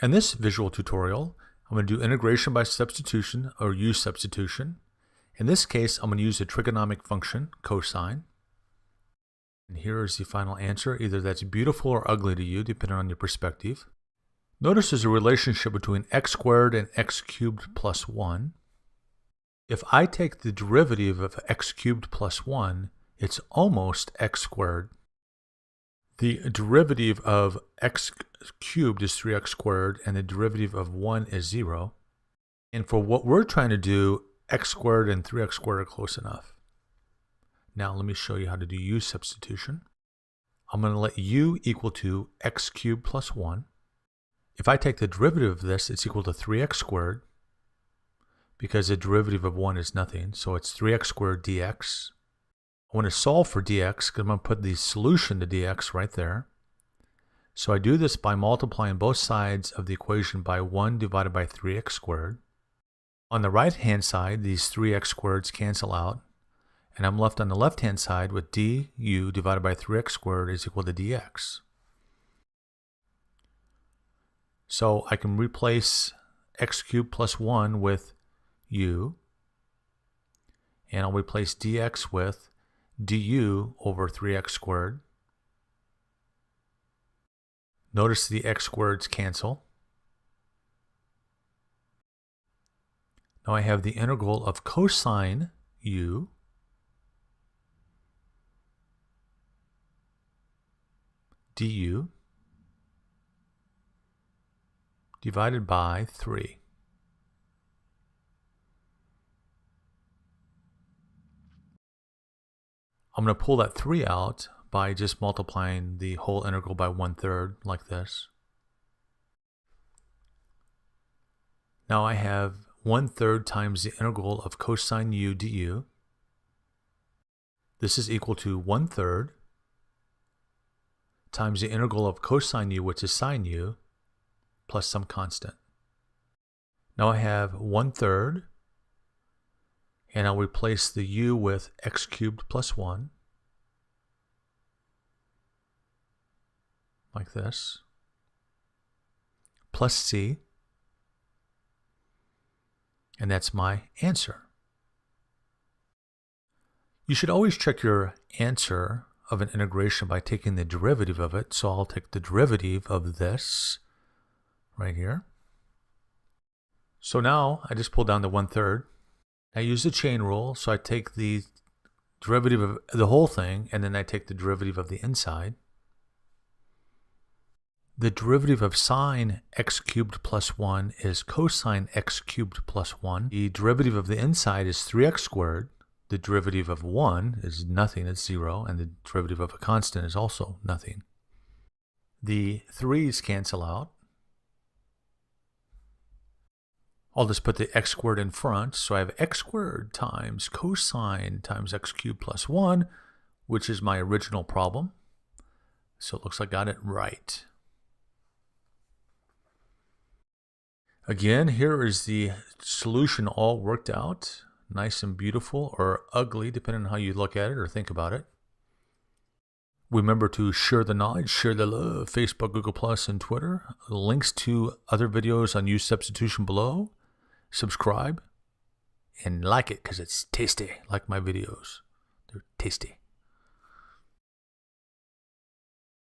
In this visual tutorial, I'm going to do integration by substitution or u-substitution. In this case, I'm going to use a trigonomic function, cosine. And here is the final answer. Either that's beautiful or ugly to you, depending on your perspective. Notice there's a relationship between x squared and x cubed plus 1. If I take the derivative of x cubed plus 1, it's almost x squared. The derivative of x cubed is 3x squared, and the derivative of 1 is 0. And for what we're trying to do, x squared and 3x squared are close enough. Now let me show you how to do u substitution. I'm going to let u equal to x cubed plus 1. If I take the derivative of this, it's equal to 3x squared, because the derivative of 1 is nothing, so it's 3x squared dx. I want to solve for dx because I'm going to put the solution to dx right there. So I do this by multiplying both sides of the equation by 1 divided by 3x squared. On the right hand side, these 3x squareds cancel out, and I'm left on the left hand side with du divided by 3x squared is equal to dx. So I can replace x cubed plus 1 with u, and I'll replace dx with du over 3x squared. Notice the x squareds cancel. Now I have the integral of cosine u du divided by 3. I'm going to pull that 3 out by just multiplying the whole integral by 1/3 like this. Now I have 1/3 times the integral of cosine u du. This is equal to 1/3 times the integral of cosine u, which is sine u, plus some constant. Now I have 1/3, and I'll replace the u with x cubed plus 1, like this, plus c, and that's my answer. You should always check your answer of an integration by taking the derivative of it. So I'll take the derivative of this right here. So now I just pull down to 1/3. I use the chain rule, so I take the derivative of the whole thing, and then I take the derivative of the inside. The derivative of sine x cubed plus 1 is cosine x cubed plus 1. The derivative of the inside is 3x squared. The derivative of 1 is nothing, it's 0, and the derivative of a constant is also nothing. The 3's cancel out. I'll just put the x squared in front, so I have x squared times cosine times x cubed plus 1, which is my original problem. So it looks like I got it right. Again, here is the solution all worked out, nice and beautiful, or ugly, depending on how you look at it or think about it. Remember to share the knowledge, share the love, Facebook, Google+, and Twitter. Links to other videos on u-substitution below. Subscribe and like it because it's tasty, like my videos. They're tasty.